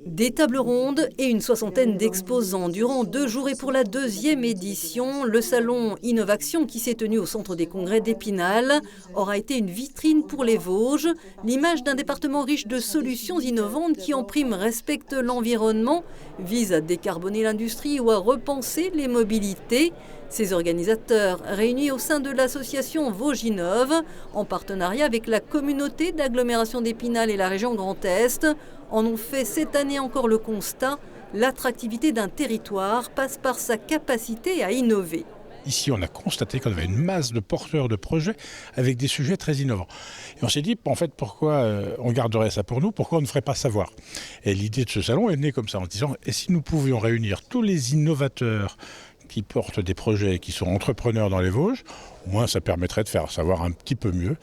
Des tables rondes et une soixantaine d'exposants durant 2 jours et pour la 2e édition, le salon Innovation qui s'est tenu au centre des congrès d'Épinal aura été une vitrine pour les Vosges, l'image d'un département riche de solutions innovantes qui en prime respectent l'environnement, vise à décarboner l'industrie ou à repenser les mobilités. Ces organisateurs, réunis au sein de l'association Vosginov, en partenariat avec la communauté d'agglomération d'Épinal et la région Grand Est, en ont fait cette année encore le constat, l'attractivité d'un territoire passe par sa capacité à innover. Ici, on a constaté qu'on avait une masse de porteurs de projets avec des sujets très innovants. Et on s'est dit, en fait, pourquoi on garderait ça pour nous, pourquoi on ne ferait pas savoir? Et l'idée de ce salon est née comme ça, en disant, et si nous pouvions réunir tous les innovateurs qui portent des projets, qui sont entrepreneurs dans les Vosges, au moins ça permettrait de faire savoir un petit peu mieux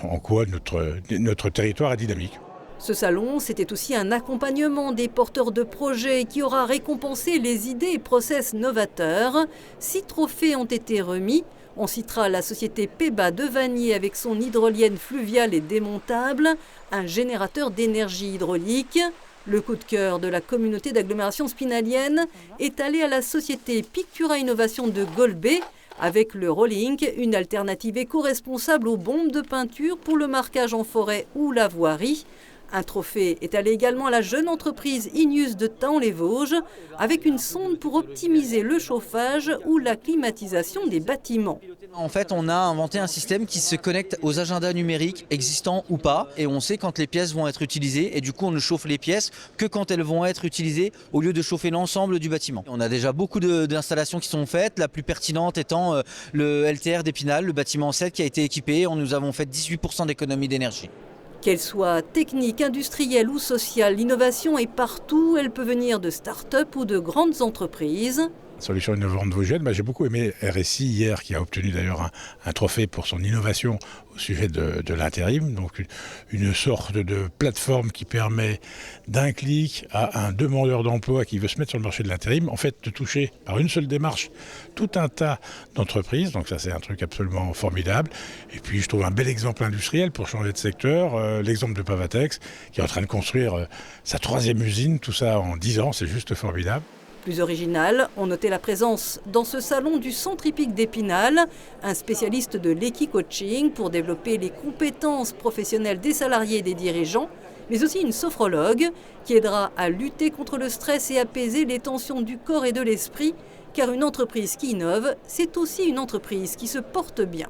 en quoi notre territoire est dynamique. Ce salon, c'était aussi un accompagnement des porteurs de projets qui aura récompensé les idées et process novateurs. 6 trophées ont été remis. On citera la société Peba de Vanier avec son hydrolienne fluviale et démontable, un générateur d'énergie hydraulique. Le coup de cœur de la communauté d'agglomération spinalienne est allé à la société Pictura Innovation de Golbet, avec le Rolling, une alternative éco-responsable aux bombes de peinture pour le marquage en forêt ou la voirie. Un trophée est allé également à la jeune entreprise Inius de Thaon-les-Vosges, avec une sonde pour optimiser le chauffage ou la climatisation des bâtiments. En fait, on a inventé un système qui se connecte aux agendas numériques existants ou pas, et on sait quand les pièces vont être utilisées, et du coup on ne chauffe les pièces que quand elles vont être utilisées, au lieu de chauffer l'ensemble du bâtiment. On a déjà beaucoup d'installations qui sont faites, la plus pertinente étant le LTR d'Épinal, le bâtiment 7 qui a été équipé, nous avons fait 18% d'économie d'énergie. Qu'elle soit technique, industrielle ou sociale, l'innovation est partout. Elle peut venir de start-up ou de grandes entreprises. Solutions innovantes vosgiennes, j'ai beaucoup aimé RSI hier, qui a obtenu d'ailleurs un trophée pour son innovation au sujet de l'intérim. Donc une sorte de plateforme qui permet d'un clic à un demandeur d'emploi qui veut se mettre sur le marché de l'intérim, en fait de toucher par une seule démarche tout un tas d'entreprises. Donc ça c'est un truc absolument formidable. Et puis je trouve un bel exemple industriel pour changer de secteur, l'exemple de Pavatex qui est en train de construire sa 3e usine, tout ça en 10 ans, c'est juste formidable. Plus original, on notait la présence dans ce salon du Centre hippique d'Épinal, un spécialiste de l'équi-coaching pour développer les compétences professionnelles des salariés et des dirigeants, mais aussi une sophrologue qui aidera à lutter contre le stress et apaiser les tensions du corps et de l'esprit, car une entreprise qui innove, c'est aussi une entreprise qui se porte bien.